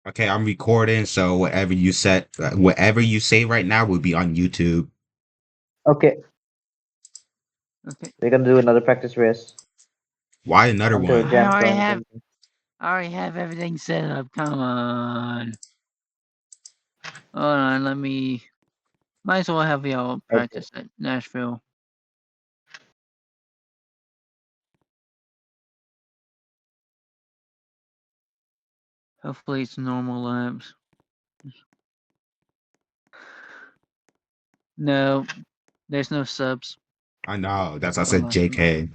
Okay, I'm recording, so whatever you say right now will be on YouTube. Okay, Okay. we're gonna do another practice race. Why another I'm sure one? I Jam's already going have to. I already have everything set up. Come on. Hold on, let me might as well have y'all Okay. practice at Nashville. Hopefully it's normal laps. No, there's no subs. I know. That's why I for said last one. JK.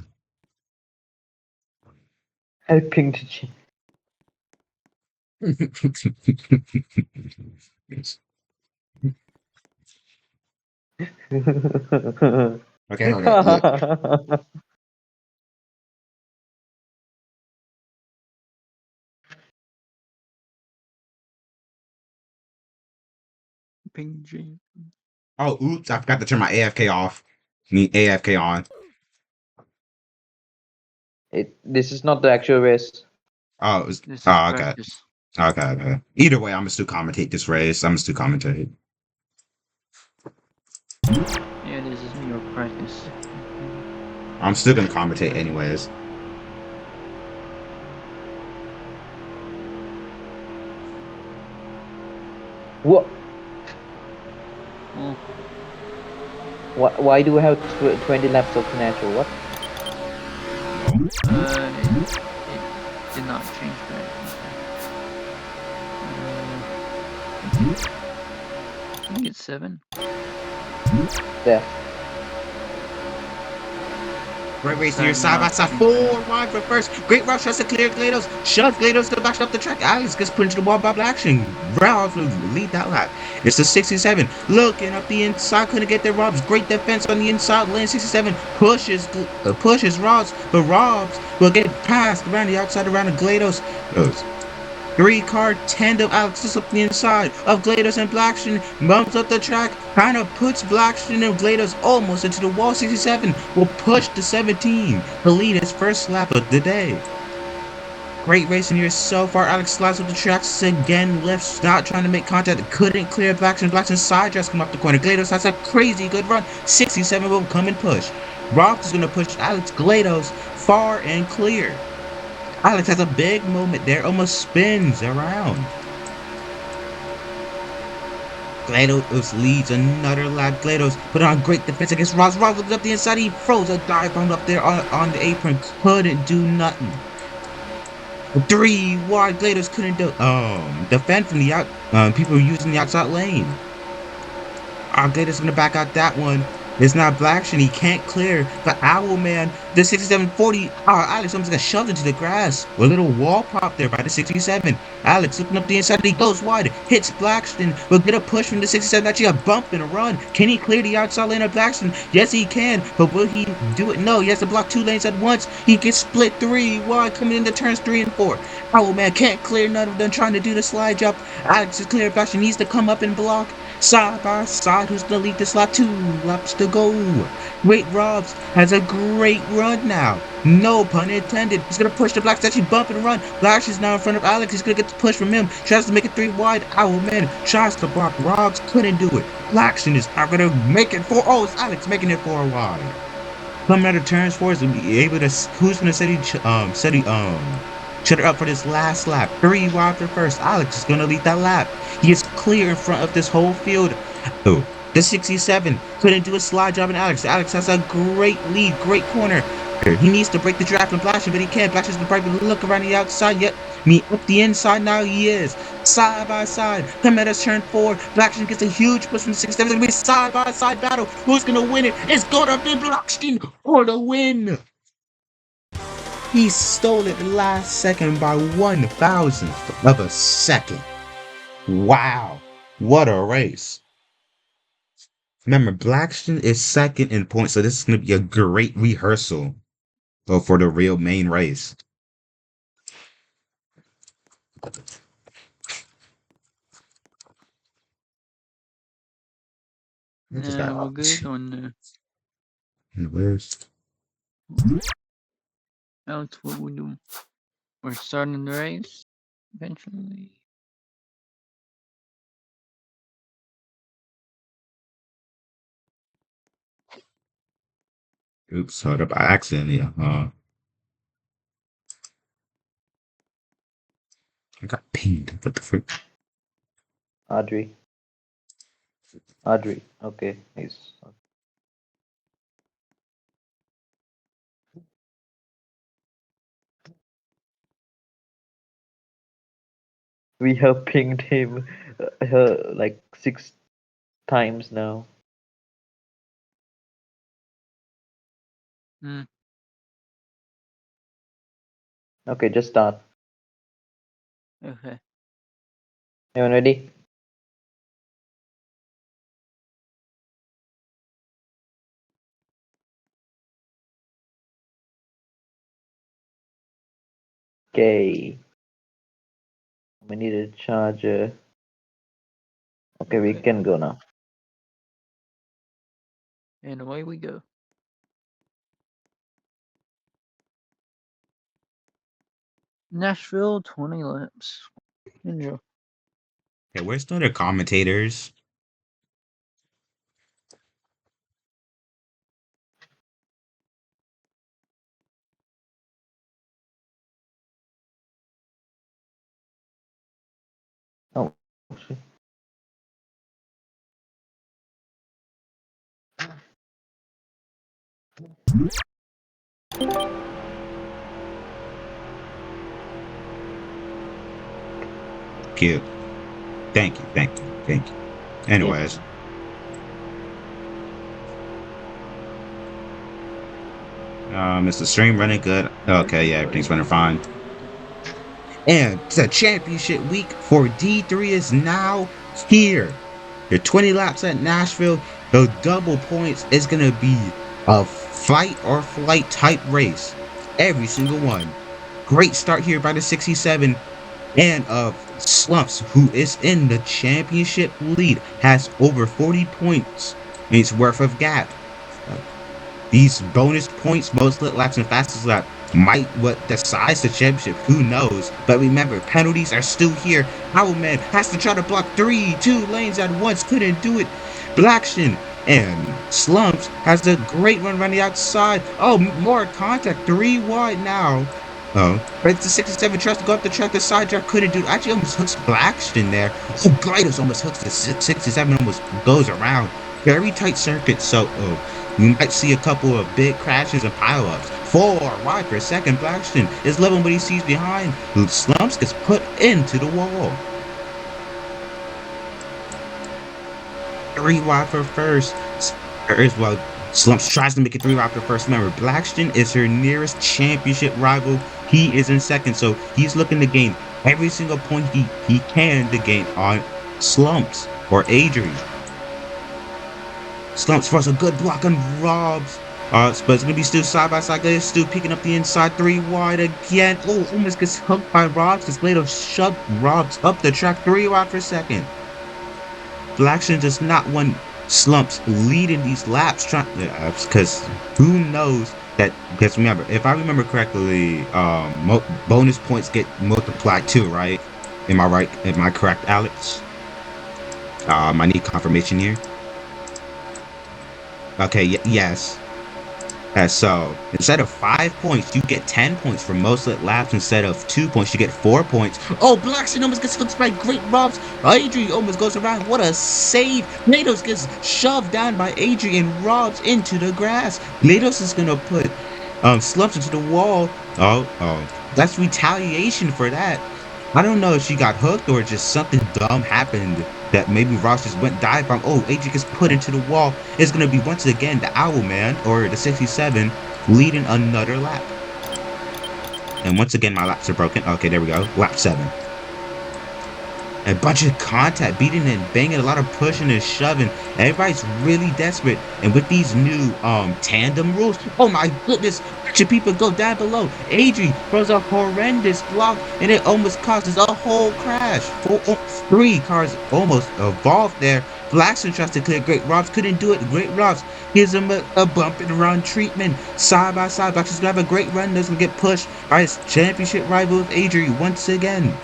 Helping to change. Okay, okay. Look. Ping G. Oh, oops! I forgot to turn my AFK off. Need AFK on. This is not the actual race. Oh, This is okay. practice. Okay. Either way, I'm gonna still commentate this race. I'm gonna still commentate. Yeah, this is your practice. I'm still gonna commentate anyways. What? Well, Why do we have 20 laps of natural? What? it did not change that. I think it's 7. There. Great race here, Decided side by not to side, change that. 4 wide for first. Great rush tries to clear GLaDOS. Shoves GLaDOS to the back up the track. Alex gets put into the wall by action. Ralph will lead that lap. It's the 67. Looking up the inside, couldn't get there. Robs. Great defense on the inside lane. 67 pushes Robs, but Robs will get passed around the outside around the GLaDOS. 3-car tandem Alex is up the inside of GLaDOS and Blackstone, bumps up the track, kind of puts Blackstone and GLaDOS almost into the wall. 67 will push to 17 to lead his first lap of the day. Great racing here so far. Alex slides up the tracks again, lifts, not trying to make contact, couldn't clear Blackstone. Blackstone's side dress come up the corner. GLaDOS has a crazy good run. 67 will come and push. Rock is going to push Alex GLaDOS far and clear. Alex has a big moment there, almost spins around. GLaDOS leads another lap. GLaDOS put on great defense against Ross. Ross looks up the inside. He froze a dive bomb up there on the apron. Couldn't do nothing. 3 wide. GLaDOS couldn't defend from the out. People using the outside lane. GLaDOS gonna back out that one. It's not Blackstone. He can't clear. But Owlman, the 6740. Alex almost got shoved into the grass. A little wall pop there by the 67. Alex looking up the inside. He goes wide. Hits Blackstone. Will get a push from the 67. Actually, a bump and a run. Can he clear the outside lane of Blackstone? Yes, he can. But will he do it? No. He has to block 2 lanes at once. He gets split 3 wide coming into turns 3 and 4. Owlman can't clear none of them trying to do the slide jump. Alex is clear. Blackstone needs to come up and block. Side by side, who's gonna lead this lap? 2 laps to go. Great Robs has a great run now. No pun intended. He's gonna push the Black Statue, bump and run. Black is now in front of Alex. He's gonna get the push from him. Tries to make it 3 wide. Owlman tries to block. Robs couldn't do it. Blackson is not gonna make it 4. Oh, it's Alex making it 4 wide. Coming out of turns 4 is gonna be able to. Who's gonna set it up for this last lap? 3 wide for first. Alex is gonna lead that lap. He is clear in front of this whole field. Oh, the 67 couldn't do a slide job in Alex. Alex has a great lead, great corner. He needs to break the draft from Blackstone, but he can't. Blackstone's gonna probably look around the outside. Yet, me up the inside now. He is side by side. Come at us, turn 4. Blackstone gets a huge push from the 67. It's gonna be a side by side battle. Who's gonna win it? It's gonna be Blackstone for the win. He stole it the last second by 1,000th of a second. Wow, what a race. Remember, Blackstone is second in points, so this is going to be a great rehearsal for the real main race. We're good on Where's Alex, what we doing? We're starting the race. Eventually. Oops, hold up, I accidentally. I got pinged. What the frick? Audrey. Audrey. Okay, nice. We have pinged him like 6 times now. Hmm. Okay, just start. Okay. Everyone ready? Okay. We need a charger. Okay, we Okay. can go now. And away we go. Nashville, 20 laps. Enjoy. Yeah, where's the other commentators? Oh, shit. Cute. Thank you, thank you, thank you. Yes. Anyways, is the stream running good? Okay, yeah, everything's running fine. And the championship week for D3 is now here. The 20 laps at Nashville, the double points is going to be a fight or flight type race. Every single one. Great start here by the 67 and of Slumps, who is in the championship lead, has over 40 points in its worth of gap. Uh, these bonus points, most lit laps and fastest lap, might what decides the championship. Who knows? But remember, penalties are still here. Owlman has to try to block two lanes at once. Couldn't do it. Blackshin and Slumps has a great run running outside. Oh, more contact. 3 wide now. Oh, but it's the 67 tries to go up the track. The side track couldn't do it. Actually, almost hooks Blackshin there. Oh, Glidus almost hooks the 67. Almost goes around. Very tight circuit. So, you might see a couple of big crashes and pileups. 4 wide per second. Blackston is loving what he sees behind. Slumps gets put into the wall. 3 wide for first. Well, Slumps tries to make it 3 wide for first. Remember, Blackston is her nearest championship rival. He is in second, so he's looking to gain every single point he can to gain on Slumps or Adrian. Slumps for a good block on Robs. But it's gonna be still side by side. Glados still picking up the inside 3 wide again. Oh, almost gets hooked by Robs because Glados shoved Robs up the track 3 wide for second. Blackson does not want Slumps leading these laps, because who knows that? Because remember, if I remember correctly, bonus points get multiplied too, right? Am I right? Am I correct, Alex? I need confirmation here. Okay, yes. So instead of 5 points, you get 10 points for most lit laps. Instead of 2 points, you get 4 points. Oh, Blackson almost gets hooked by great Robs. Adrian almost goes around. What a save! Lados gets shoved down by Adrian Robs into the grass. Lados is gonna put Slumps into the wall. Oh, that's retaliation for that. I don't know if she got hooked or just something dumb happened that maybe Ross just went dive bomb. Oh, AJ gets put into the wall. It's gonna be once again the Owl Man or the 67 leading another lap. And once again my laps are broken. Okay, there we go. Lap 7. A bunch of contact, beating and banging, a lot of pushing and shoving. Everybody's really desperate. And with these new tandem rules, oh my goodness, should people go down below? Adri throws a horrendous block and it almost causes a whole crash. 3 cars almost evolved there. Blackson tries to clear Great Robs, couldn't do it. Great Robs gives him a bump and run treatment. Side by side, Blackson's gonna have a great run, doesn't get pushed by his championship rival Adri once again.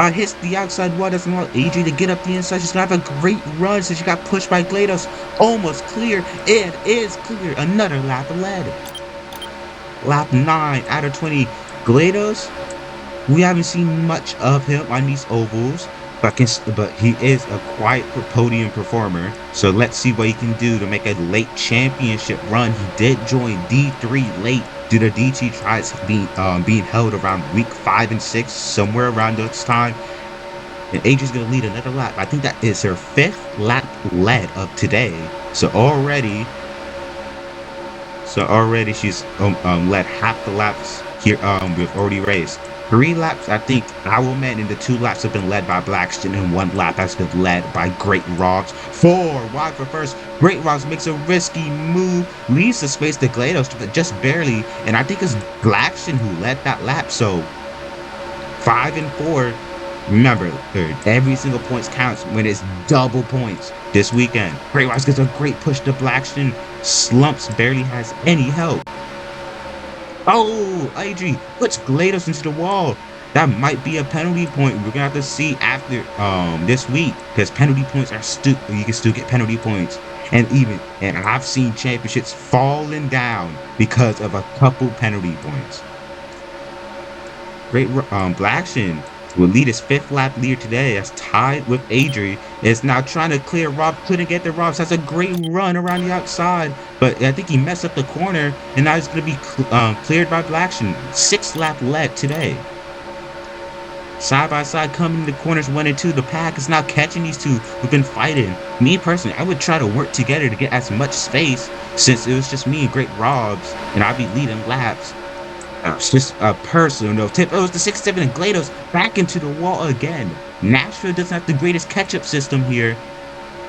hits the outside wall, doesn't allow Adrian to get up the inside. She's gonna have a great run since she got pushed by GLaDOS. Almost clear. It is clear. Another lap led. Lap 9 out of 20. GLaDOS, we haven't seen much of him on these ovals, but he is a quiet podium performer. So let's see what he can do to make a late championship run. He did join D3 late due to DT tries being held around week 5 and 6, somewhere around this time. And Adrian's gonna lead another lap. I think that is her 5th lap led of today. So already she's led half the laps here we've already raced. 3 laps, I think Owlman, and the 2 laps have been led by Blackston, and 1 lap has been led by Great Robs. 4 wide for first. Great Robs makes a risky move, leaves the space to GLaDOS, but just barely. And I think it's Blackston who led that lap. So 5 and 4. Remember, every single point counts when it's double points this weekend. Great Robs gets a great push to Blackston. Slumps barely has any help. Oh, Adri puts GLaDOS into the wall. That might be a penalty point. We're gonna have to see after this week, because penalty points are you can still get penalty points. And I've seen championships falling down because of a couple penalty points. Great Blackshin will lead his 5th lap lead today, as tied with Adri. Is now trying to clear Rob. Couldn't get the Robs. Has a great run around the outside, but I think he messed up the corner, and now he's going to be cleared by Blackshin. 6th lap led today. Side by side coming in the corners 1 and 2. The pack is now catching these two who've been fighting. Me personally, I would try to work together to get as much space, since it was just me and Great Robs, and I'd be leading laps. It's just a personal tip. It was the 6-7 and GLaDOS back into the wall again. Nashville doesn't have the greatest catch-up system here.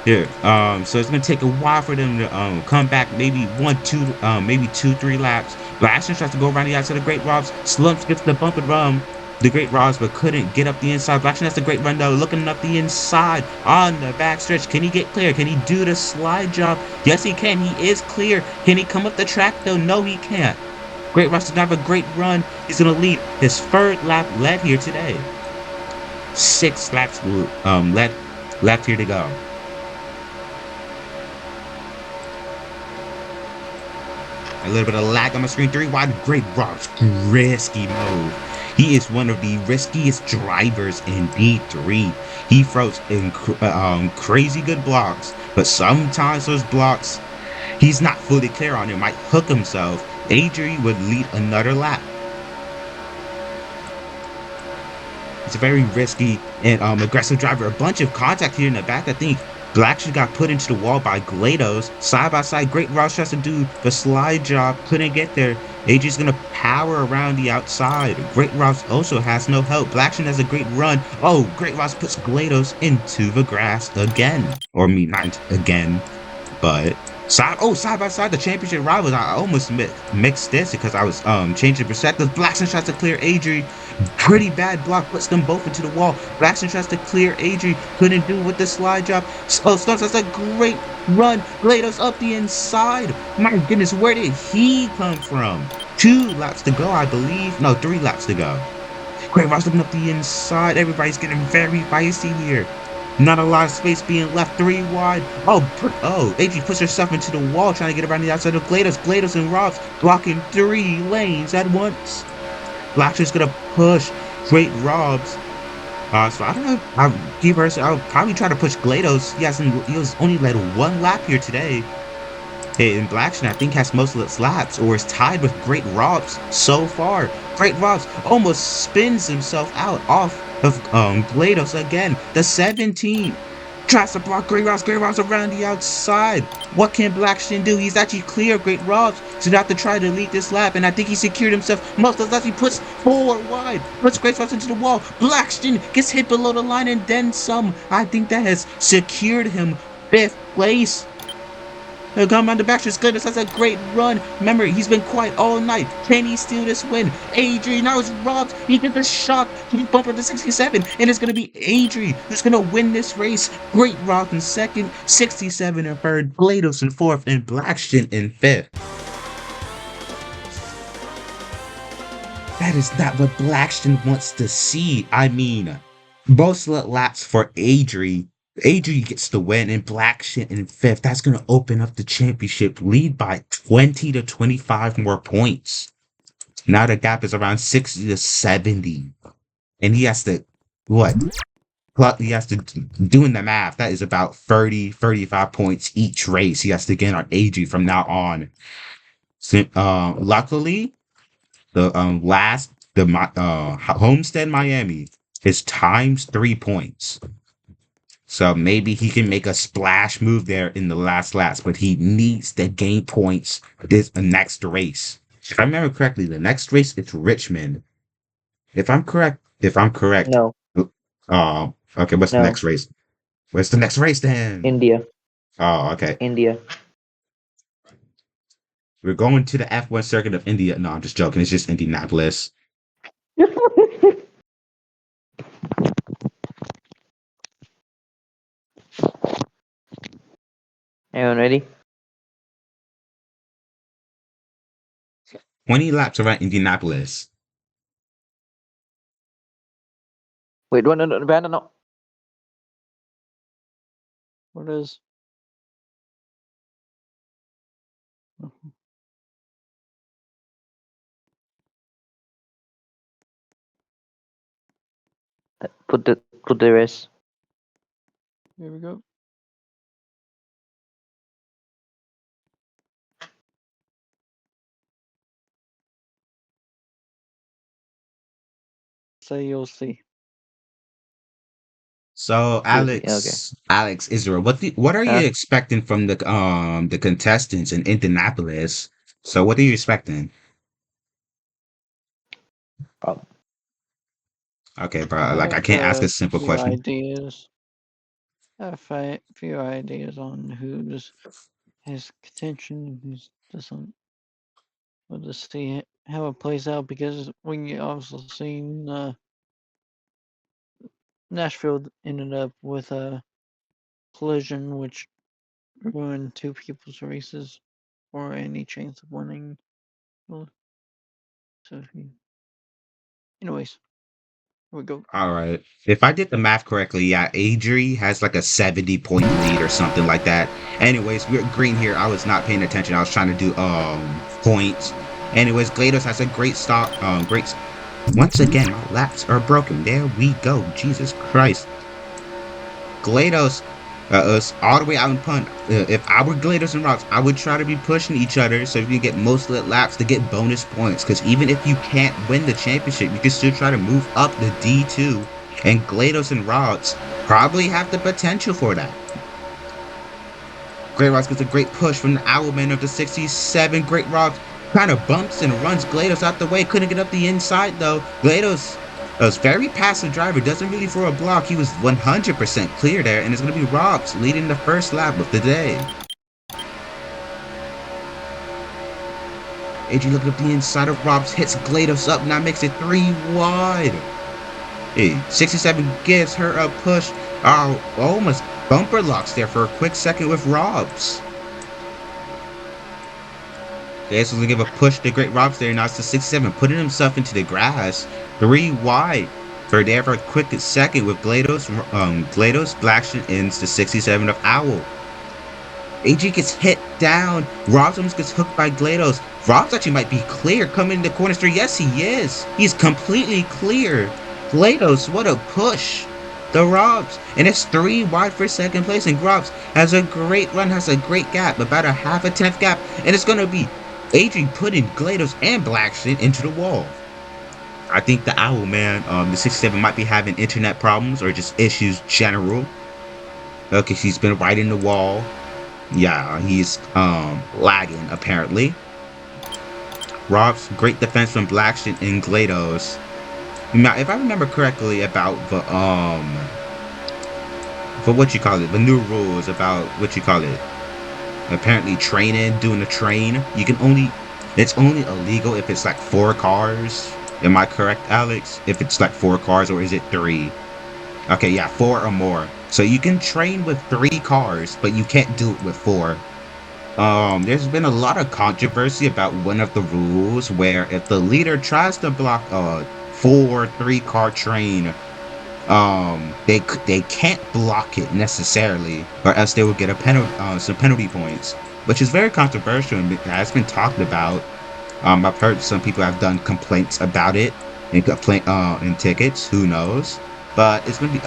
So it's gonna take a while for them to come back. Maybe 2-3 laps. Blackston tries to go around the outside of Great Robs. Slumps gets the bump and run. The Great Robs, but couldn't get up the inside. Blackston has a great run though, looking up the inside on the backstretch. Can he get clear? Can he do the slide job? Yes, he can. He is clear. Can he come up the track though? No, he can't. Great Robs did have a great run. He's going to lead his 3rd lap led here today. 6 laps left here to go. A little bit of lag on my screen. 3 wide. Great Robs. Risky move. He is one of the riskiest drivers in D3. He throws in crazy good blocks, but sometimes those blocks, he's not fully clear on it. Might hook himself. Adri would lead another lap. It's a very risky and aggressive driver. A bunch of contact here in the back. I think Blackshin got put into the wall by GLaDOS. Side by side, Great Robs tries to do the slide job. Couldn't get there. Adri's gonna power around the outside. Great Robs also has no help. Blackshin has a great run. Oh, Great Robs puts GLaDOS into the grass again. Or not again, but side by side, the championship rivals. I almost mixed this because I was changing perspectives. Blackston tries to clear Adri. Pretty bad block, puts them both into the wall. Blackston tries to clear Adri. Couldn't do with the slide job. Stunts has a great run. GLaDOS up the inside. My goodness, where did he come from? 2 laps to go, I believe. No, 3 laps to go. Great Robs looking up the inside. Everybody's getting very feisty here. Not a lot of space being left. 3 wide. Adri puts herself into the wall trying to get around the outside of GLaDOS. GLaDOS and Robs blocking 3 lanes at once. Blackshin's gonna push Great Robs. So I don't know. I'll probably try to push GLaDOS. He was only led 1 lap here today. And Blackshin, I think, has most of its laps, or is tied with Great Robs so far. Great Robs almost spins himself out off of GLaDOS again. The 17 tries to block Great Robs. Great Robs around the outside. What can Blackshin do? He's actually clear Great Robs, so they have to try to lead this lap, and I think he secured himself most of the laps. He puts 4 wide, puts Great Robs into the wall. Blackshin gets hit below the line and then some. I think that has secured him 5th place. He'll come on the backstretch. GLaDOS has a great run. Remember, he's been quiet all night. Can he steal this win? Adri, now it's Robs. He gets a shot. He bump up to 67, and it's going to be Adri who's going to win this race. Great Robs in 2nd, 67 in 3rd, GLaDOS in 4th, and Blackshin in 5th. That is not what Blackshin wants to see. I mean, Most laps for Adri. Adri gets the win and Black shit in fifth. That's gonna open up the championship lead by 20 to 25 more points. Now the gap is around 60 to 70. And he has to what? He has to doing the math. That is about 30, 35 points each race. He has to get on Adri from now on. So, luckily, the Homestead Miami is times 3 points. So maybe he can make a splash move there in the last laps, but he needs to gain points this next race. If I remember correctly, the next race it's Richmond. If I'm correct, No, okay, what's the no. next race? What's the next race then? India, Oh, okay. India. We're going to the F1 circuit of India. No, I'm just joking. It's just Indianapolis. Anyone ready? 20 laps around Indianapolis. Wait, no, no, no, no, no. What is? Put the rest. Here we go. So you'll see. So You'll see. Okay. Alex Israel, what are Huh? you expecting from the contestants in Indianapolis? So what are you expecting? Oh, Okay, I bro. Like I have can't ask a a simple few question. ideas. I have a few ideas on who's has contention, who's doesn't. We'll just see how it plays out because we also seen Nashville ended up with a collision which ruined two people's races or any chance of winning. Well, so, anyways, here we go. All right. If I did the math correctly, yeah, Adri has like a 70-point lead or something like that. Anyways, we're green here. I was not paying attention. I was trying to do points. Anyways, GLaDOS has a great stop. Once again, my laps are broken. There we go. Jesus Christ. GLaDOS is all the way out in punt. If I were GLaDOS and Rocks, I would try to be pushing each other so you can get most lit laps to get bonus points. Because even if you can't win the championship, you can still try to move up the D2. And GLaDOS and Rocks probably have the potential for that. Great Rocks gets a great push from the Owlman of the 67. Great Rocks kind of bumps and runs GLaDOS out the way. Couldn't get up the inside though. GLaDOS was very passive driver. Doesn't really throw a block. He was 100% clear there. And it's going to be Rocks leading the first lap of the day. AJ looking up the inside of Robs. Hits GLaDOS up. Now makes it 3 wide. Hey, 67 gives her a push. Oh, almost bumper locks there for a quick second with Robs. Okay, so gonna give a push to Great Robs there. Now it's the 67, putting himself into the grass. 3 wide. For there for a quick second with GLaDOS. GLaDOS Blackshot ends the 67 of Owl. AG gets hit down. Robs almost gets hooked by GLaDOS. Robs actually might be clear coming into corner three. Yes, he is. He's completely clear. GLaDOS, what a push. The Robs. And it's 3 wide for second place. And Robs has a great run, has a great gap, about a half a tenth gap. And it's going to be Adrian putting GLaDOS and Blackshot into the wall. I think the Owl, man, the 67 might be having internet problems or just issues general. Okay, she's been right in the wall. Yeah, he's lagging apparently. Rob's great defense from Blackshot and GLaDOS. Now, if I remember correctly about the for what you call it, the new rules about what you call it. Apparently training, doing a train, it's only illegal if it's like 4 cars. Am I correct, Alex? If it's like 4 cars, or is it 3? Okay, yeah, 4 or more. So you can train with 3 cars, but you can't do it with 4. There's been a lot of controversy about one of the rules where if the leader tries to block a 4 3-car train They can't block it necessarily, or else they will get a penalty, some penalty points, which is very controversial and has been talked about. I've heard some people have done complaints about it and and tickets. Who knows? But it's gonna be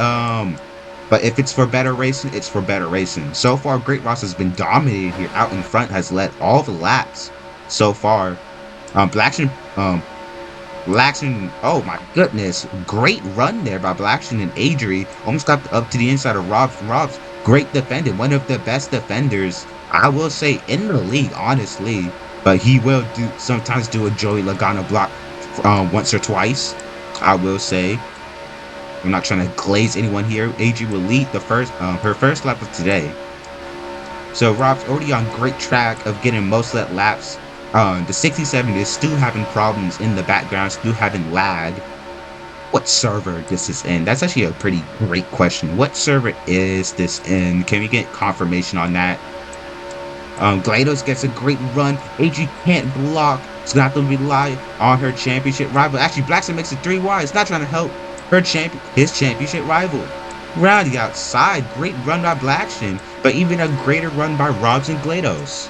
But if it's for better racing, it's for better racing. So far, Great Ross has been dominating here. Out in front, has led all the laps so far. Blackson, oh my goodness, great run there by Blackson and Adri. Almost got up to the inside of Robs. Robs, great defending, one of the best defenders, I will say, in the league, honestly. But he will sometimes do a Joey Logano block once or twice, I will say. I'm not trying to glaze anyone here. Adri will lead her first lap of today. So Rob's already on great track of getting most let laps. The 67 is still having problems in the background, still having lag. What server this is in? That's actually a pretty great question. What server is this in? Can we get confirmation on that? GLaDOS gets a great run. AG can't block. It's gonna have to rely on her championship rival. Actually, Blackson makes it 3 wide. It's not trying to help his championship rival. Round the outside, great run by Blackson, but even a greater run by Robs and GLaDOS.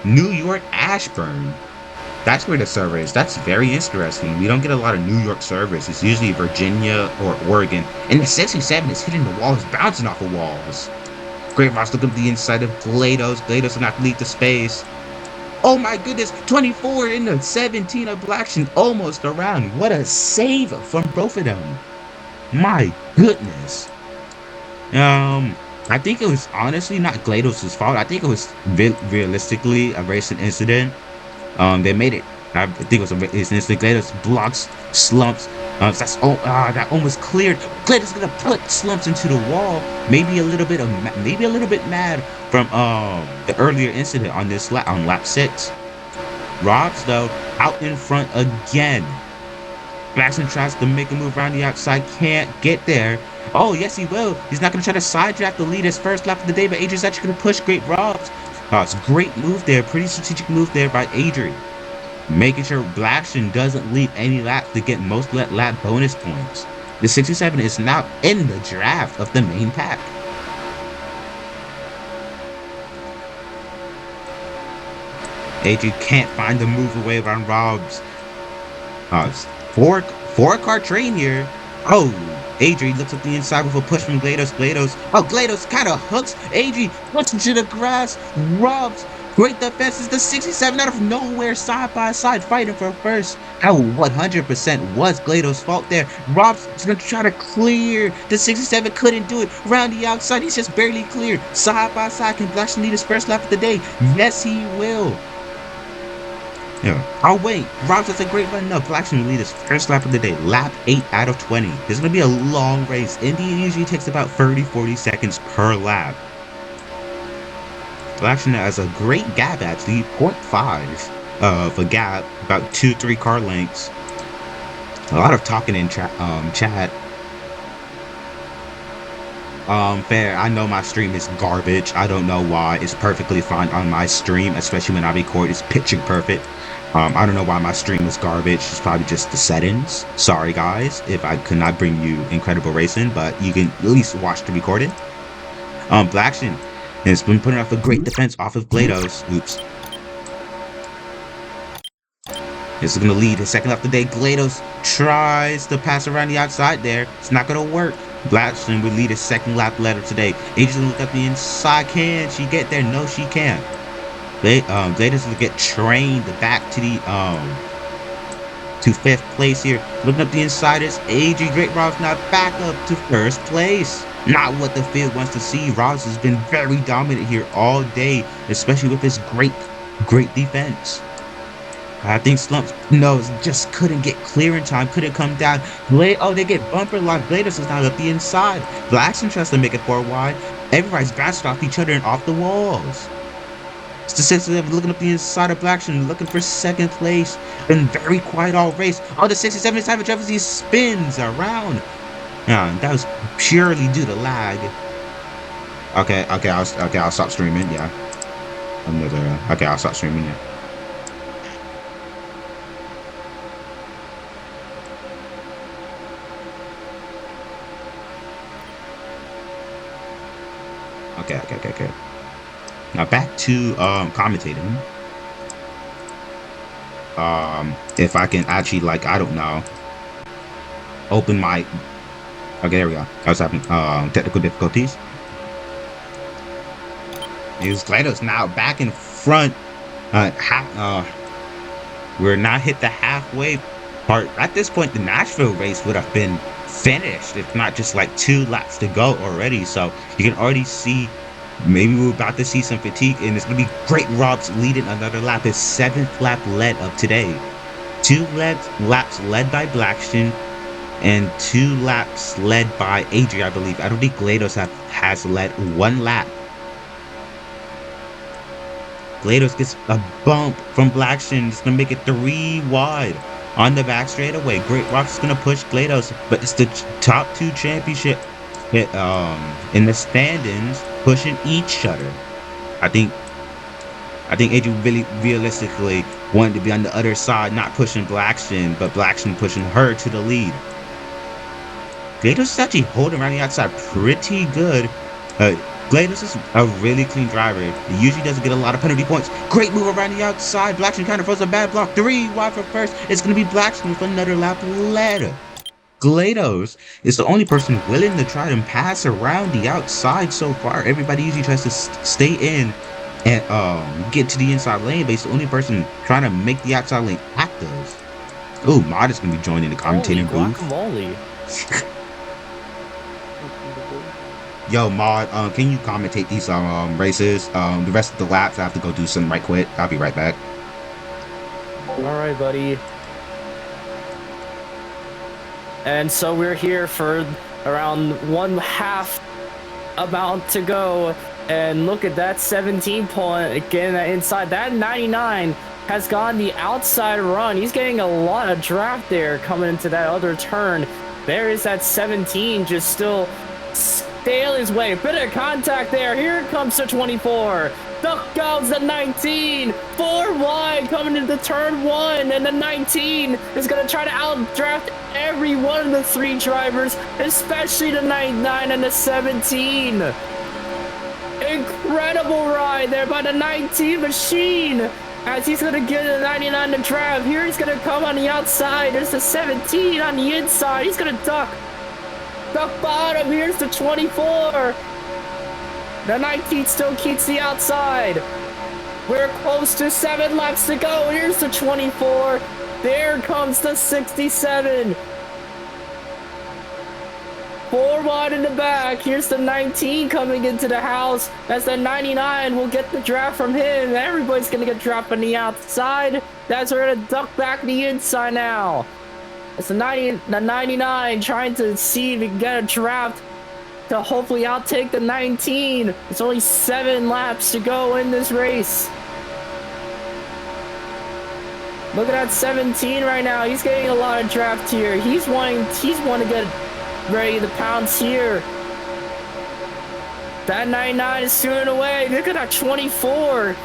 New York Ashburn. That's where the server is. That's very interesting. We don't get a lot of New York servers. It's usually Virginia or Oregon. And the 67 is hitting the walls, bouncing off of walls. Great Ross looking at the inside of GLaDOS. GLaDOS will not lead the space. Oh my goodness, 24 in the 17 of Blackson, almost around. What a save from both of them. My goodness. I think it was honestly not GLaDOS' fault. I think it was realistically a racing incident. They made it. I think it was an incident. GLaDOS blocks slumps. That almost cleared. GLaDOS gonna put slumps into the wall. Maybe a little bit mad from the earlier incident on this lap on lap 6. Robs though out in front again. Blackson tries to make a move around the outside, can't get there. Oh, yes, he will. He's not going to try to sidetrack the lead his first lap of the day, but Adrian's actually going to push Great Robs. Oh, it's a great move there. Pretty strategic move there by Adrian. Making sure Blackson doesn't leave any laps to get most lap bonus points. The 67 is now in the draft of the main pack. Adrian can't find the move away from Robs. Four-car train here. Oh, Adri looks at the inside with a push from GLaDOS. GLaDOS kind of hooks. Adri puts into the grass. Robs, great defense. Is the 67 out of nowhere, side by side, fighting for first. That 100% was GLaDOS' fault there. Robs is going to try to clear. The 67 couldn't do it. Round the outside, he's just barely clear. Side by side, can Blackson lead his first lap of the day? Yes, he will. Yeah. Oh wait, Robs has a great run. No, Blackson will lead his first lap of the day. Lap 8 out of 20. This is going to be a long race. Indy usually takes about 30-40 seconds per lap. Blackson has a great gap actually, 0.5 of a gap, about 2-3 car lengths. A lot of talking in chat. Fair. I know my stream is garbage. I don't know why. It's perfectly fine on my stream, especially when I record. It's picture perfect. I don't know why my stream is garbage. It's probably just the settings. Sorry, guys, if I could not bring you incredible racing, but you can at least watch the recording. Blackson has been putting off a great defense off of GLaDOS. Oops. This is going to lead his second lap of the day. GLaDOS tries to pass around the outside there. It's not going to work. Blackson will lead his second lap letter today. Adrian look at the inside. Can she get there? No, she can't. GLaDOS will get trained back to the to 5th place here. Looking up the insiders. Adrian Great Robs now back up to 1st place. Not what the field wants to see. Robs has been very dominant here all day, especially with his great defense. I think Slumps, no, just couldn't get clear in time, couldn't come down. They get bumper lock. GLaDOS is now up the inside. Blackson tries to make it 4 wide. Everybody's bouncing off each other and off the walls. It's the 67 looking up the inside of Blackson, looking for 2nd place. Been very quiet all race. Oh, the 67 is having trouble. He spins around. Yeah, that was purely due to lag. Okay, I'll stop streaming. Yeah. Okay, I'll stop streaming. Yeah. Okay. Now back to commentating. If I can actually, like, I don't know, open my. Okay, there we go. I was having technical difficulties. Is GLaDOS now back in front. We're not hit the halfway part. At this point, the Nashville race would have been finished if not just like 2 laps to go already. So you can already see maybe we're about to see some fatigue, and it's going to be Great Rob's leading another lap. His 7th lap led of today. 2 laps led by Blackstone and 2 laps led by Adrian, I believe. I don't think GLaDOS has led 1 lap. GLaDOS gets a bump from Blackstone. It's going to make it 3 wide on the back straightaway. Great Rock's going to push GLaDOS, but it's the top 2 championship in the standings pushing each other. I think Adrian really realistically wanted to be on the other side, not pushing Blackstone, but Blackstone pushing her to the lead. GLaDOS is actually holding around the outside pretty good. GLaDOS is a really clean driver. He usually doesn't get a lot of penalty points. Great move around the outside. Blackstone kind of throws a bad block. 3 wide for first. It's going to be Blackstone with another lap led. GLaDOS is the only person willing to try and pass around the outside so far. Everybody usually tries to stay in and get to the inside lane, but he's the only person trying to make the outside lane active. Oh, Mod is going to be joining the commentating booth. Guacamole. Yo, Mod, can you commentate these races? The rest of the laps, I have to go do some right quick. I'll be right back. All right, buddy. And so we're here for around 1/2 amount to go. And look at that 17 point again inside. That 99 has gone the outside run. He's getting a lot of draft there coming into that other turn. There is that 17 just still sailing his way. Bit of contact there. Here comes the 24. Duck goes the 19. 4 wide coming into turn 1. And the 19 is going to try to outdraft every one of the 3 drivers, especially the 99 and the 17. Incredible ride there by the 19 machine as he's going to give the 99 the draft. Here he's going to come on the outside. There's the 17 on the inside. He's going to duck bottom. Here's the 24. The 19 still keeps the outside. We're close to 7 laps to go. Here's the 24. There comes the 67. 4 wide in the back. Here's the 19 coming into the house as the 99 will get the draft from him. Everybody's going to get dropped on the outside. That's we're going to duck back the inside now. It's the 99 trying to see if he can get a draft to hopefully outtake the 19. It's only 7 laps to go in this race. Look at that 17 right now. He's getting a lot of draft here. He's wanting to get ready to pounce here. That 99 is stealing away. Look at that 24.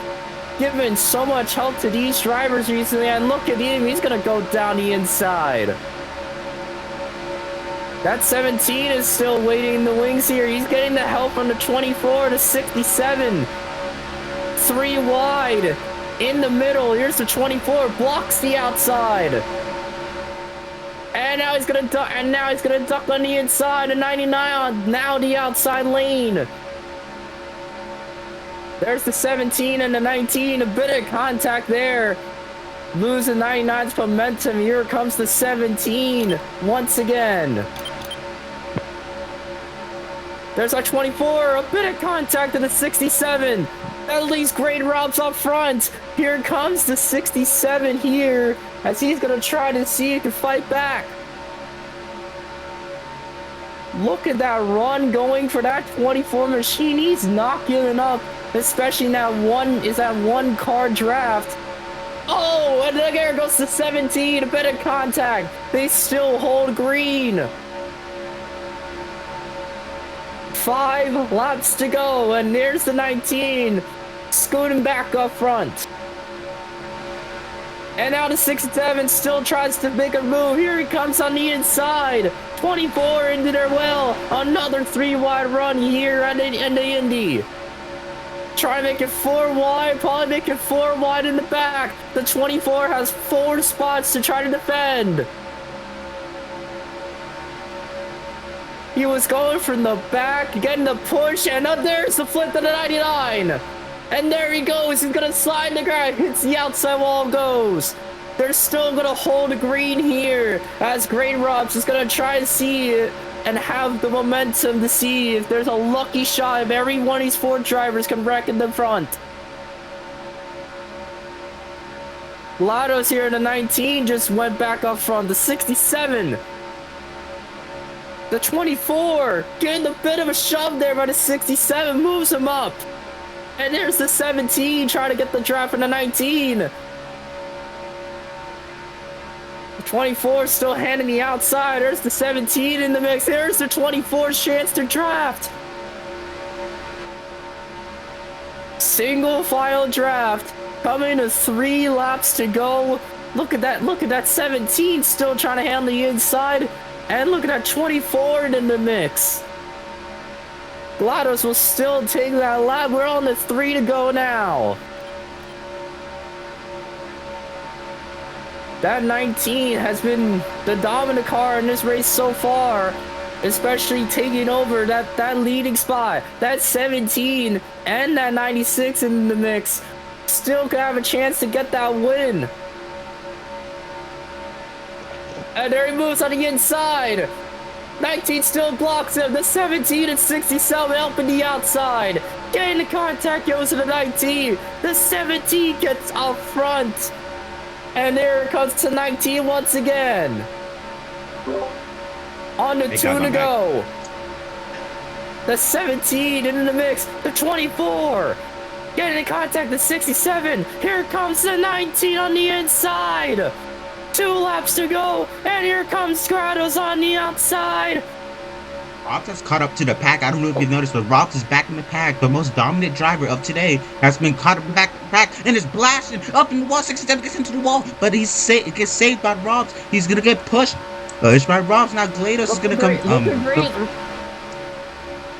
Giving so much help to these drivers recently, and look at him. He's gonna go down the inside. That 17 is still waiting in the wings here. He's getting the help from the 24 to 67. 3 wide in the middle. Here's the 24, blocks the outside. And now he's gonna duck. And now he's gonna duck on the inside. And 99 on now the outside lane. There's the 17 and the 19. A bit of contact there. Losing 99's momentum. Here comes the 17 once again. There's our 24. A bit of contact to the 67. At least Great Rob's up front. Here comes the 67 here as he's gonna try to see if he can fight back. Look at that run going for that 24 machine. He's not giving up, especially now that 1 car draft. Oh, and there goes the 17. A bit of contact. They still hold green. 5 laps to go, and there's the 19 scooting back up front. And now the 67 still tries to make a move. Here he comes on the inside. 24 into their well. Another 3 wide run here in the Indy. Try to make it 4 wide. Probably make it 4 wide in the back. The 24 has 4 spots to try to defend. He was going from the back, getting the push, and up there's the flip to the 99. And there he goes. He's going to slide the ground. Hits the outside wall, goes. They're still going to hold the green here as Green Robs is going to try and see it and have the momentum to see if there's a lucky shot if every one of these 4 drivers can wreck in the front. Lados here in the 19 just went back up front. The 67. The 24 getting a bit of a shove there by the 67, moves him up. And there's the 17 trying to get the draft in the 19. The 24 still handing the outside. There's the 17 in the mix. There's the 24's chance to draft. Single file draft. Coming to 3 laps to go. Look at that 17 still trying to handle the inside. And look at that 24 in the mix. GLaDOS will still take that lap. We're on the 3 to go now. That 19 has been the dominant car in this race so far, especially taking over that leading spot. That 17 and that 96 in the mix still could have a chance to get that win. And there he moves on the inside. 19 still blocks him. The 17 and 67 helping the outside. Getting the contact, goes to the 19. The 17 gets out front. And there comes to 19 once again. On the 2 to go. The 17 in the mix. The 24. Getting in contact, the 67. Here comes the 19 on the inside. 2 laps to go, and here comes GLaDOS on the outside. Robs has caught up to the pack. I don't know if you've noticed, but Robs is back in the pack. The most dominant driver of today has been caught up back in the pack and is blasting up in the wall. 67 gets into the wall, but he gets saved by Robs. He's gonna get pushed. It's by Robs now. GLaDOS is gonna come.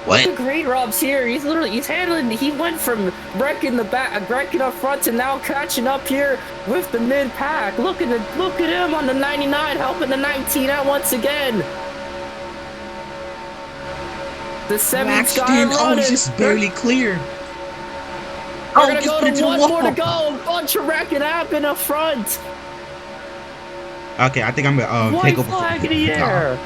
What? Look at Great Rob's here. He's handling. He went from wrecking the back, wrecking up front, to now catching up here with the mid pack. Look at him on the 99, helping the 19 out once again. The 7's got him running. He's just barely clear. We're gonna go to 1 more to go. Bunch of wrecking happened up front. Okay, I think I'm gonna take over. White flag in the air.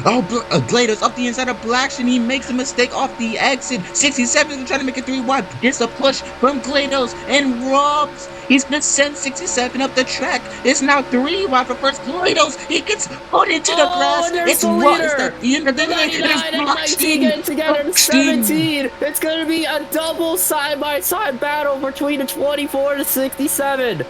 Oh, GLaDOS up the inside of Blackstone. He makes a mistake off the exit. 67 is trying to make it 3 wide. Gets a push from GLaDOS and Robs. He's gonna send 67 up the track. It's now 3 wide for first. GLaDOS, he gets put into the grass. It's the leader. It's the end of the 99 and 19 getting together. 17. It's gonna be a double side-by-side battle between the 24 and the 67.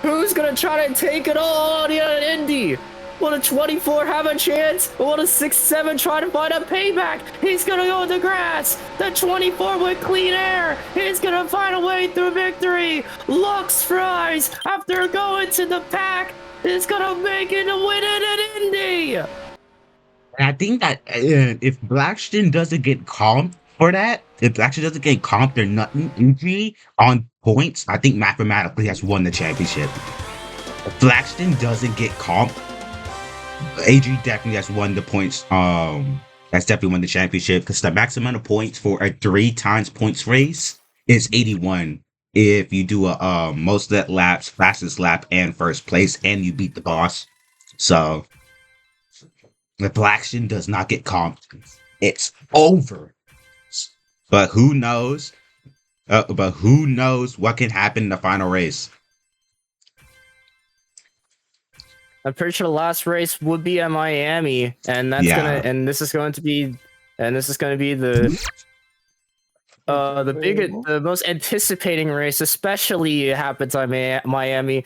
Who's gonna try to take it all on the Indy? Will the 24 have a chance? Or will the 67 try to find a payback? He's gonna go in the grass. The 24 with clean air. He's gonna find a way through victory. Lux Fries, after going to the pack, is gonna make it a win in an Indy. And I think that if Blackstone doesn't get comped for that, if Blackstone doesn't get comped or nothing injury on points, I think mathematically has won the championship. If Blackstone doesn't get comped, AG definitely has won the points. That's definitely won the championship because the maximum amount of points for a 3 times points race is 81. If you do a most laps, fastest lap, and first place, and you beat the boss. So if Blackstone does not get comped, it's over. But who knows? What can happen in the final race? I'm pretty sure the last race would be at Miami, and this is going to be the the most anticipating race, especially it happens at Miami.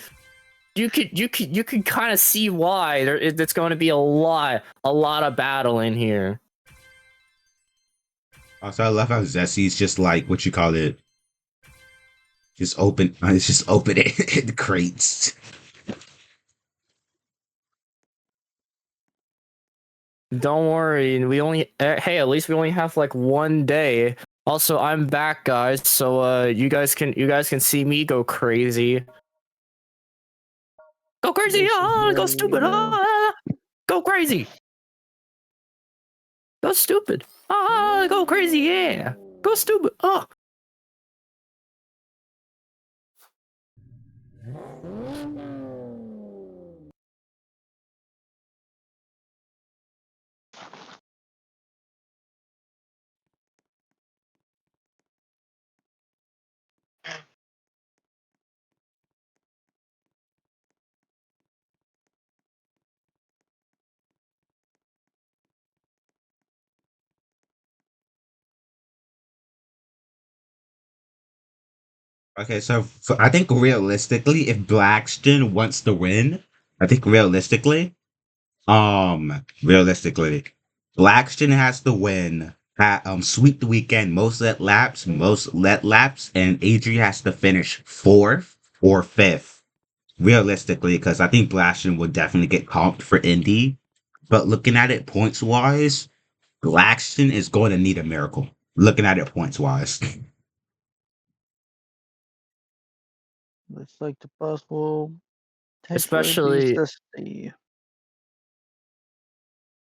You could kind of see why it's going to be a lot of battle in here. Also, I love how Zessie's just like what you call it. Just open. It's just open it in the crates. Don't worry, we only hey, at least we only have like 1 day. Also, I'm back, guys, so you guys can see me go crazy. Go crazy! This is Ah, where go we stupid! go. Ah, go crazy! Go stupid! Ah, go crazy! Yeah, go stupid! Oh. Okay, so I think realistically, if Blackstone wants to win, I think realistically, Blackstone has to win. Sweep the weekend, most let laps, and Adri has to finish fourth or fifth. Realistically, because I think Blackstone would definitely get comped for Indy. But looking at it points wise, Blackstone is going to need a miracle. Looking at it points wise. Looks like the bus will potentially be Especially Ceci.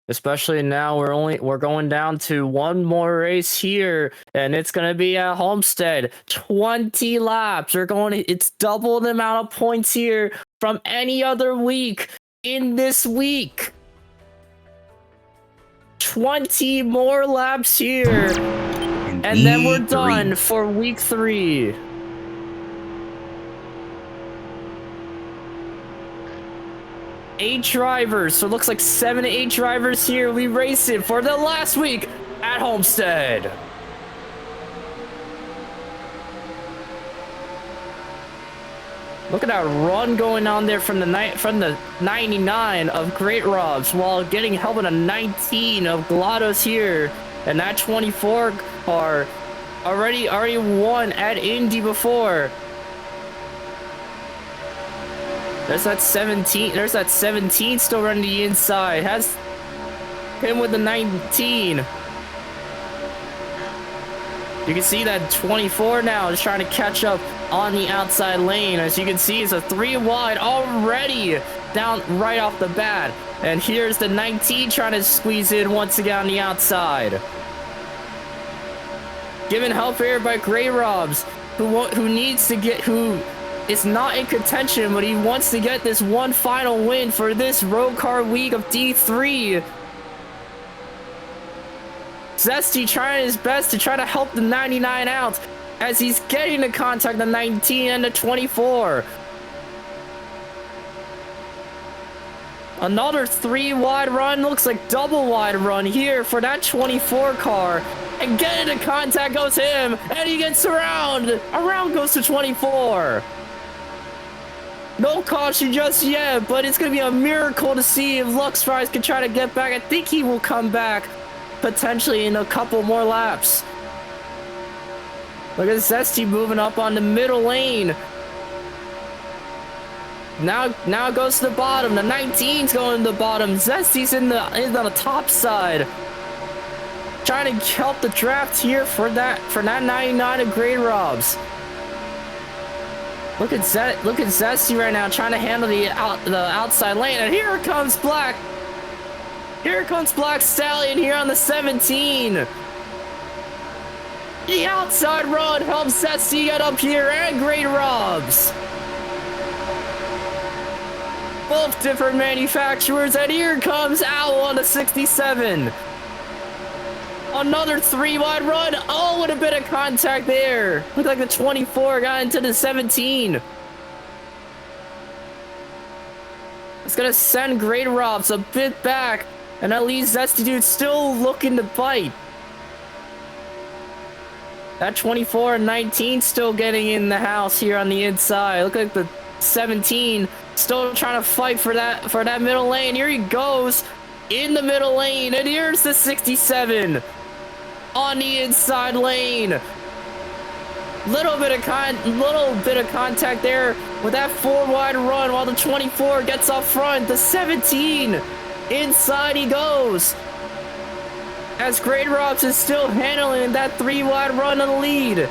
Especially now we're going down to one more race here, and it's gonna be at Homestead. 20 laps. It's double the amount of points here from any other week in this week. 20 more laps here. And then we're done for week 3. 8 drivers, so it looks like 7 to 8 drivers here. We race it for the last week at Homestead. Look at that run going on there from the 99 of Great Robs, while getting help in a 19 of GLaDOS here, and that 24 car already won at Indy before. There's that 17. There's that 17 still running the inside. Has him with the 19. You can see that 24 now is trying to catch up on the outside lane. As you can see, it's a 3 wide already down right off the bat. And here's the 19 trying to squeeze in once again on the outside. Given help here by Grey Robs, who is not in contention, but he wants to get this one final win for this road car week of D3. Zesty trying his best to try to help the 99 out as he's getting to contact the 19 and the 24. Another 3 wide run, looks like double wide run here for that 24 car. And getting to contact goes him, and he gets around. Around goes to 24. No caution just yet, but it's going to be a miracle to see if Luxprize can try to get back. I think he will come back potentially in a couple more laps. Look at Zesty moving up on the middle lane. Now it goes to the bottom. The 19's going to the bottom. Zesty's on the top side. Trying to help the draft here for that 99 of Grey Robs. Look at Zesty right now trying to handle the outside lane, and here comes Black. Here comes Black Stallion here on the 17. The outside run helps Zesty get up here, and Grey Robs. Both different manufacturers, and here comes Owl on the 67. Another 3 wide run. Oh, what a bit of contact there. Looked like the 24 got into the 17. It's gonna send Great Robs a bit back, and that leaves Zesty Dude still looking to bite. That 24 and 19 still getting in the house here on the inside. Look like the 17 still trying to fight for that middle lane. Here he goes in the middle lane, and here's the 67 on the inside lane. Little bit of contact there with that 4 wide run while the 24 gets up front. The 17 inside he goes. As Grade Robs is still handling that 3 wide run on the lead.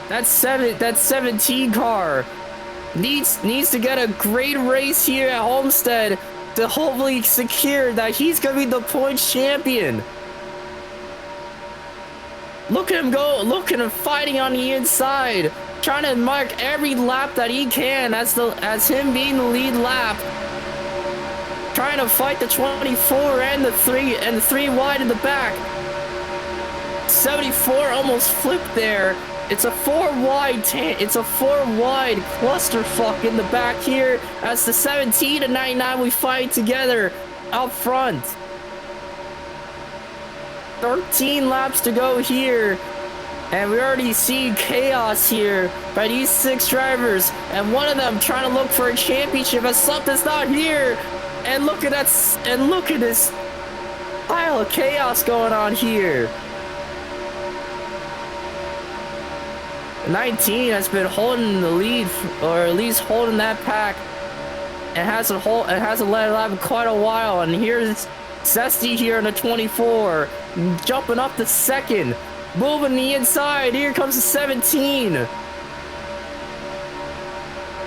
That 17 car needs to get a great race here at Homestead to hopefully secure that he's gonna be the points champion. Look at him go, look at him fighting on the inside, trying to mark every lap that he can as him being the lead lap. Trying to fight the 24 and the 3 wide in the back. 74 almost flipped there. It's a 4 wide clusterfuck in the back here as the 17 and 99 we fight together out front. 13 laps to go here, and we already see chaos here by these 6 drivers, and one of them trying to look for a championship as something's not here. And look at that, and look at this pile of chaos going on here. 19 has been holding the lead, or at least holding that pack, and hasn't let it happen quite a while. And here's Zesty here in the 24, jumping up to second, moving the inside. Here comes the 17.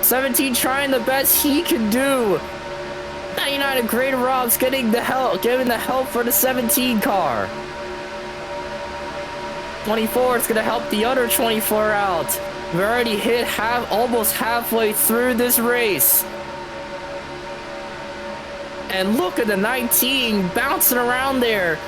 17 trying the best he can do. 99 and Great Rob's giving the help for the 17 car. 24 is gonna help the other 24 out. We've already hit almost halfway through this race. And look at the 19 bouncing around there.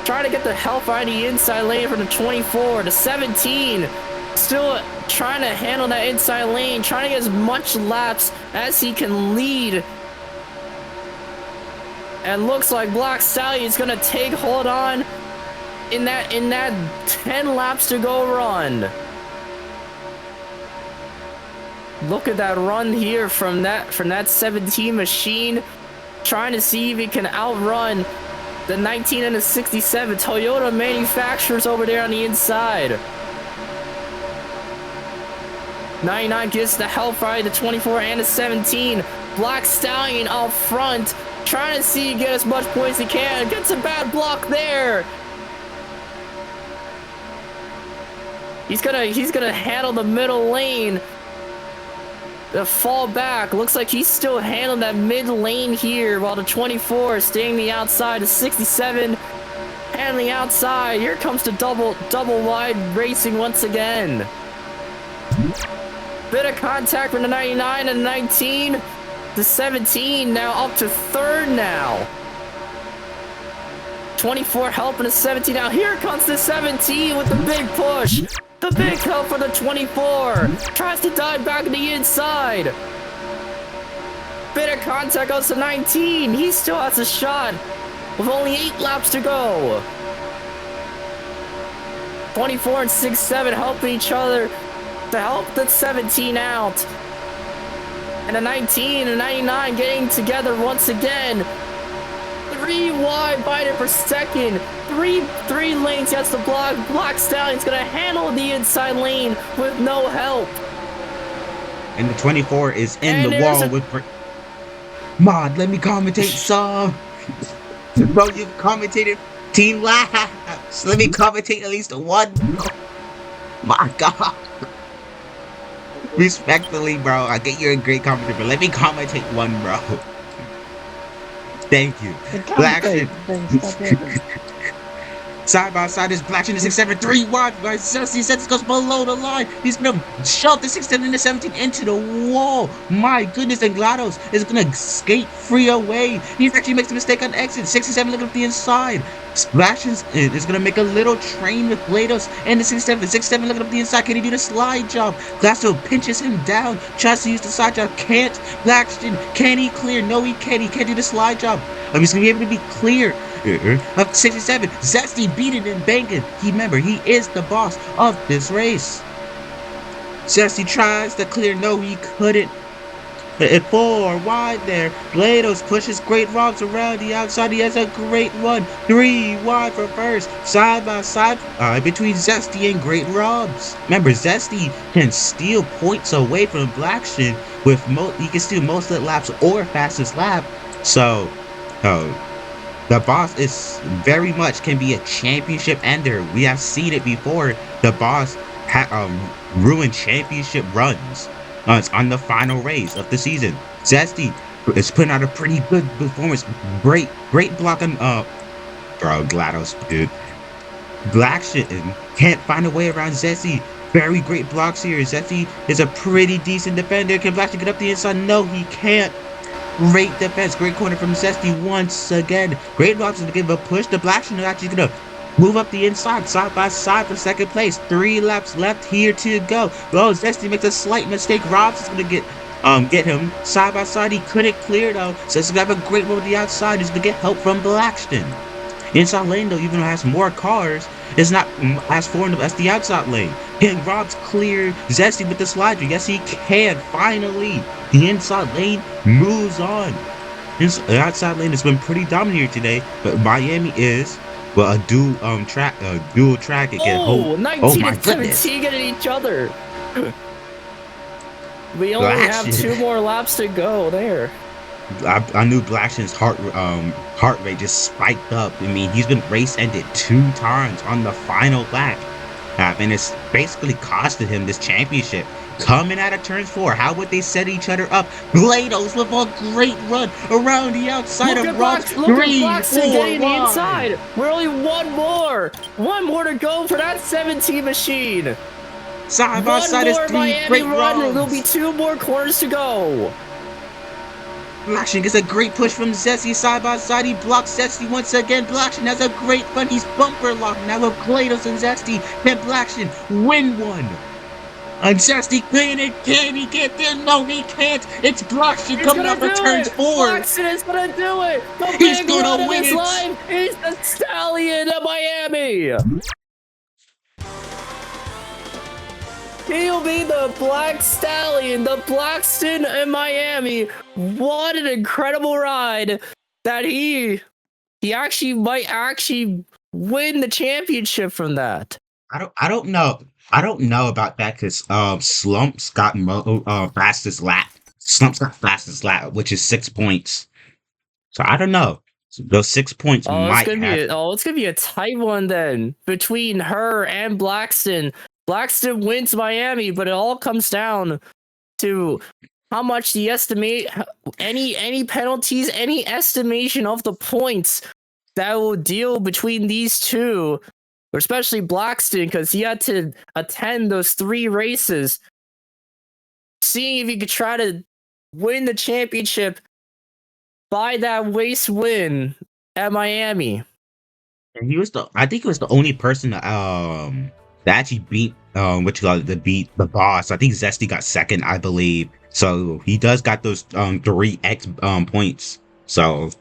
Trying to get the help on the inside lane from the 24. The 17 still trying to handle that inside lane, trying to get as much laps as he can lead. And looks like Black Stallion is gonna take hold on in that 10 laps to go run. Look at that run here from that 17 machine, trying to see if he can outrun the 19 and the 67 Toyota manufacturers over there on the inside. 99 gets the help right, the 24 and the 17. Black Stallion out front, trying to see get as much points he can. Gets a bad block there. He's gonna handle the middle lane. The fall back. Looks like he's still handling that mid lane here, while the 24 is staying the outside. The 67 handling outside. Here comes the double wide racing once again. Bit of contact from the 99 and 19. The 17 now up to third now. 24 helping the 17 out. Here comes the 17 with the big push. The big help for the 24. Tries to dive back to the inside. Bit of contact goes to 19. He still has a shot with only 8 laps to go. 24 and 6-7 helping each other to help the 17 out. And the 19 and 99 getting together once again. 3 wide biting per second. Three lanes he has to block. Black Stallion's gonna handle the inside lane with no help. And the 24 is in the wall with Mod, let me commentate some. Bro, you've commentated 10 laps. Let me commentate at least one. My God. Respectfully, bro, I get you're a great commentator, but let me commentate one, bro. Thank you. Black side by side is Black in the 6-7, 3 wide. Right, Cersei says goes below the line. He's gonna shove the 6-7 and the 17 into the wall. My goodness, and GLaDOS is gonna skate free away. He actually makes a mistake on exit. 67 looking at the inside. Splash is gonna make a little train with GLaDOS and the 67. 67 looking up the inside. Can he do the slide job? Glasso pinches him down. Tries to use the side job. Can't. Blackston, can he clear? No, he can't. He can't do the slide job. He's gonna be able to be clear. Up 67, Zesty beating and banging. Remember, he is the boss of this race. Zesty tries to clear. No, he couldn't. 4 wide there. Blados pushes Great Robs around the outside. He has a great run. 3 wide for first. Side by side between Zesty and Great Robs. Remember, Zesty can steal points away from Blackshin with he can steal most of the laps or fastest lap. So, the boss is very much can be a championship ender. We have seen it before. The boss ruined championship runs on the final race of the season. Zesty is putting out a pretty good performance. Great block on bro, GLaDOS, dude. Blackshin can't find a way around Zesty. Very great blocks here. Zesty is a pretty decent defender. Can Blackshin get up the inside? No, he can't. Great defense, great corner from Zesty once again. Great Robson to give a push. The Blackshin is actually gonna move up the inside, side by side for second place. 3 laps left here to go. Oh, Zesty makes a slight mistake. Robson's gonna get him side by side. He couldn't clear though. Zesty's gonna have a great move on the outside. He's gonna get help from Blackshin. Inside lane though, even though it has more cars, it's not as forward as the outside lane. Can Robs clear Zesty with the slider? Yes, he can. Finally, the inside lane moves on. The outside lane has been pretty dominant here today, but Miami is a dual track again. Oh, 19 my and goodness. 17 getting each other. We only have 2 more laps to go there. I knew Blackshin's heart rate just spiked up. I mean, he's been race ended 2 times on the final lap, and it's basically costed him this championship. Coming out of turns 4, how would they set each other up? GLaDOS with a great run around the outside of Robs. Look at Blackshin getting the inside. We're only one more to go for that 17 machine. Side by side is 3 Miami great run. runs. There'll be 2 more corners to go. Blackshin gets a great push from Zesty side by side. He blocks Zesty once again. Blackshin has a great run. He's bumper locked now with GLaDOS and Zesty. Can Blackshin win one? And Zesty can he get there? No, he can't. It's Blackshin coming up for turns 4. Blackshin is gonna do it. He's gonna win it. Life. He's the stallion of Miami. He'll be the Black Stallion, the Blackshin in Miami. What an incredible ride that he might win the championship from that. I don't know. I don't know about that because Slumps got fastest lap. Slumps got fastest lap, which is 6 points. So I don't know. So those 6 points might it's gonna be a tight one then between her and Blackshin. Blackshin wins Miami, but it all comes down to how much the any penalties, any estimation of the points that will deal between these two, especially Blackshin, because he had to attend those 3 races, seeing if he could try to win the championship by that race win at Miami. And I think he was the only person that actually beat beat the boss. I think Zesty got second, I believe. So he does got those 3x points. So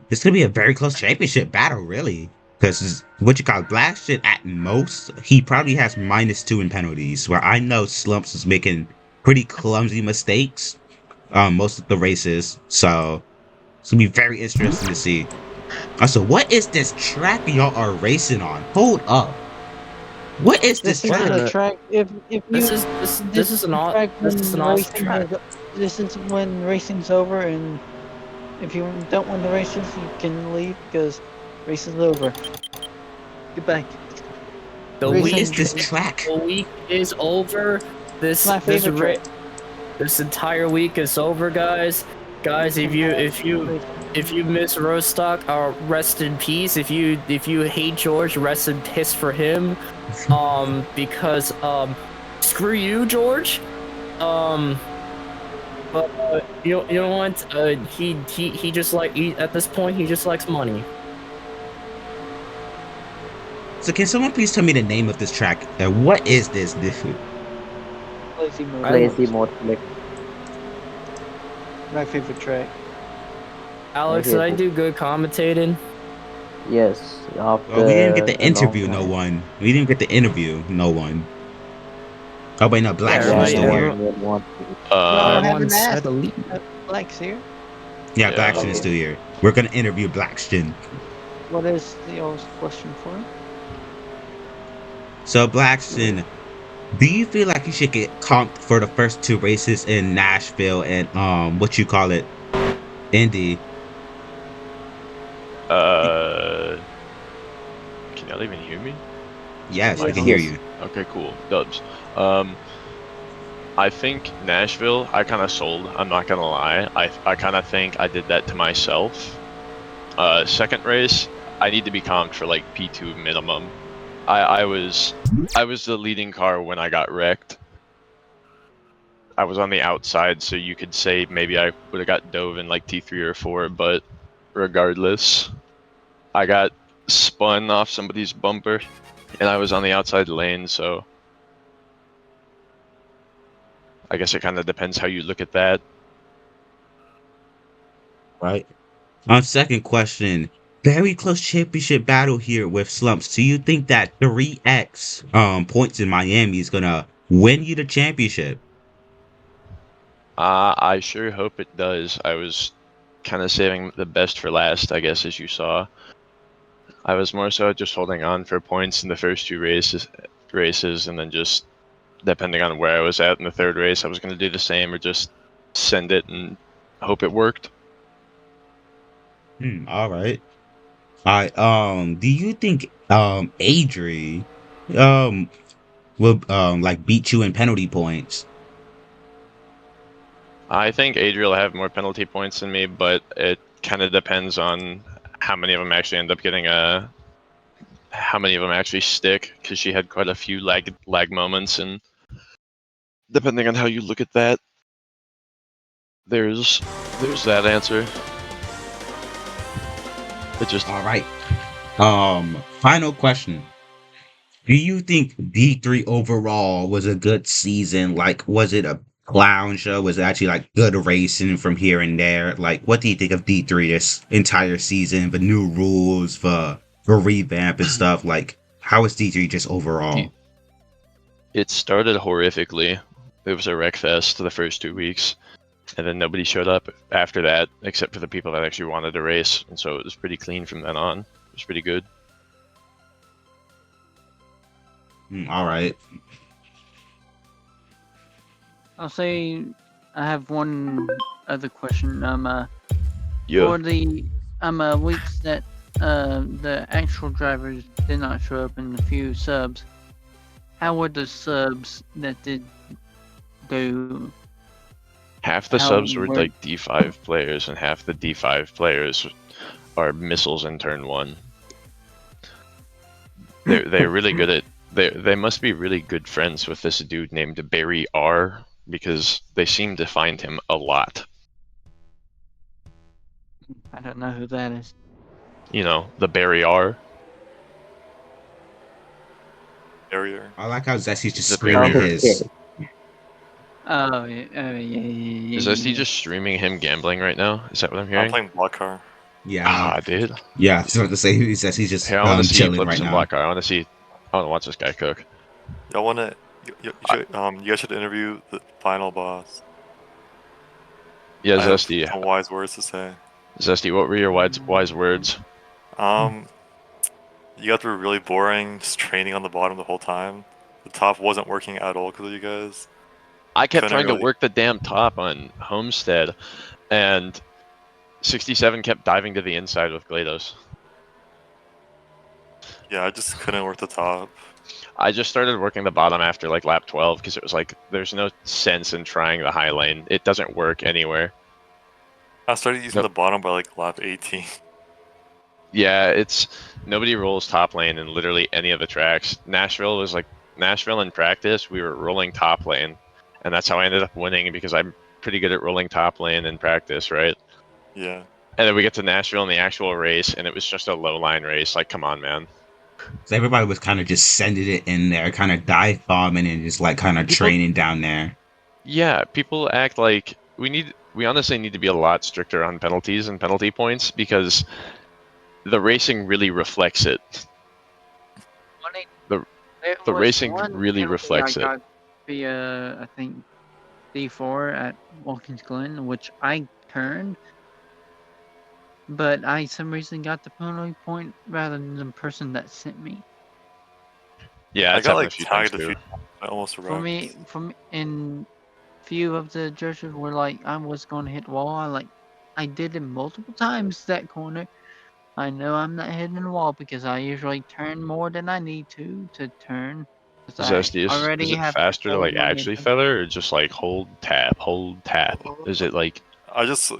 it's gonna be a very close championship battle, really. Because Blackshin at most, he probably has -2 in penalties. Where I know Slumps is making pretty clumsy mistakes most of the races. So it's gonna be very interesting to see. Also, what is this track y'all are racing on? Hold up. What is this track? Is the track. If you, This is an awesome track. This is when racing's over, and if you don't win the races, you can leave because race is over. Goodbye. What is this track? The week is over. This entire week is over, guys. Guys, if you miss Rostock, rest in peace. If you hate George, rest in piss for him. Because screw you, George. But you know what? He just at this point he just likes money. So can someone please tell me the name of this track? What is this? Lazy mode. My favorite track. Alex, did I do good commentating? Yes. Well, we didn't get the interview. No one. We didn't get the interview. No one. Oh wait, no, Yeah, Blackshin's everybody, still no one, here. no one. No, everyone haven't said asked. to leave. Black's here. Yeah, Yeah. Blackshin is still here. We're gonna interview Blackshin. What is the old question for him? So Blackshin, do you feel like you should get comped for the first two races in Nashville and what you call it, Indy? Can y'all even hear me? Yes, we Mic can on? hear Yes. you. Okay, cool. Dubs. I think Nashville, I kind of sold. I'm not gonna lie. I kind of think I did that to myself. Second race, I need to be comped for like P2 minimum. I was the leading car when I got wrecked. I was on the outside, so you could say maybe I would have got dove in like T3 or 4, but regardless, I got spun off somebody's bumper, and I was on the outside lane, so I guess it kind of depends how you look at that. Right. On second question, very close championship battle here with Slumps. Do you think that 3x points in Miami is gonna win you the championship? I sure hope it does. I was kind of saving the best for last, I guess, as you saw. I was more so just holding on for points in the first two races, and then just depending on where I was at in the third race, I was going to do the same or just send it and hope it worked. All right. All right. Do you think Adri um will like beat you in penalty points? I think Adriel will have more penalty points than me, but it kind of depends on how many of them actually end up getting how many of them actually stick, because she had quite a few lag moments, and depending on how you look at that, there's that answer. It just All right. Final question. Do you think D3 overall was a good season? Like, was it a clown show? Was it actually like good racing from here and there? Like, what do you think of D3 this entire season? The new rules, for revamp and stuff. Like, how is D3 just overall? it started horrifically. It was a wreck fest the first 2 weeks, and then nobody showed up after that except for the people that actually wanted to race, and so it was pretty clean from then on. It was pretty good. All right. I'll say I have one other question. Yeah. For the weeks that the actual drivers did not show up in the few subs, how were the subs that did go? Half the How subs were were- like D5 players, and half the D5 players are missiles in turn 1. They're really good at. They must be really good friends with this dude named Barry R, because they seem to find him a lot. I don't know who that is. You know, the Barry R. Barrier. I like how Zessy's just He's a screaming barrier. his. Oh yeah. Is ST just streaming him gambling right now? Is that what I'm I'm hearing? playing block car. Yeah. Dude. Yeah, I was about to say Zessy's just Here, I want to see you chilling flip right some now. block car. I want to watch this guy cook. Y'all wanna? You guys should interview the final boss. Yeah, I have Zesty. some wise words to say. Zesty, what were your wise words? You guys were really boring, just training on the bottom the whole time. The top wasn't working at all because of you guys. I kept Couldn't trying to really- work the damn top on Homestead, and 67 kept diving to the inside with GLaDOS. Yeah, I just couldn't work the top. I just started working the bottom after like lap 12 because it was like there's no sense in trying the high lane. It doesn't work anywhere. I started using Nope. the bottom by like lap 18. Yeah, it's nobody rolls top lane in literally any of the tracks. Nashville in practice, we were rolling top lane, and that's how I ended up winning because I'm pretty good at rolling top lane in practice, right? Yeah. And then we get to Nashville in the actual race, and it was just a low line race. Like, come on, man. So everybody was kind of just sending it in there, kind of dive bombing and just like kind of People- training down there. Yeah, people act like we honestly need to be a lot stricter on penalties and penalty points because the racing really reflects it. The racing really reflects it. got via, I think, D4 at Watkins Glen, which I turned, but I some reason got the penalty point rather than the person that sent me. Yeah, I it's got happened like a few times tagged a too. few times. I almost For wrecked. me, in few of the judges were like, I was going to hit wall. I did it multiple times that corner. I know I'm not hitting the wall because I usually turn more than I need to turn. Because Is I is already it have faster to so like many actually of them. feather or just like hold tap? Is it like I just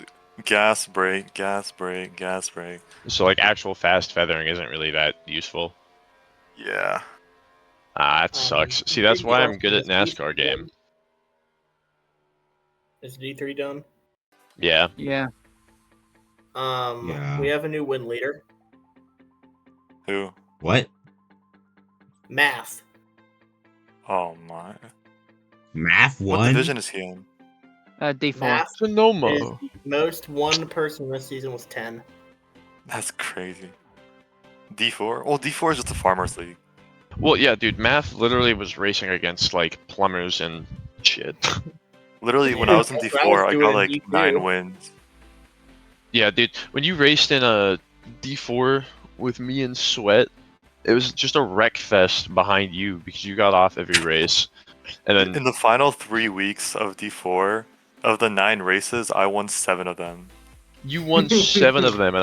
gas brake, gas brake, gas brake. so like actual fast feathering isn't really that useful? Yeah. Ah, that sucks. See, that's Big why I'm question, good at NASCAR game. Is D3 done? Yeah. Yeah. Yeah. We have a new win leader. Who? What? Math. Oh my. Math What one? division is he in? D4. Math is Sonoma. the most one person this season was 10. That's crazy. D4? Well, D4 is just a farmers league. Well, yeah, dude, math literally was racing against like plumbers and shit. Literally, when I Dude, was in that's what I was D4, I doing got in like D2. 9 wins. Yeah, dude, when you raced in a D4 with me and Sweat, it was just a wreck fest behind you because you got off every race. And then In the final 3 weeks of D4, of the 9 races, I won 7 of them. you won 7 of them, and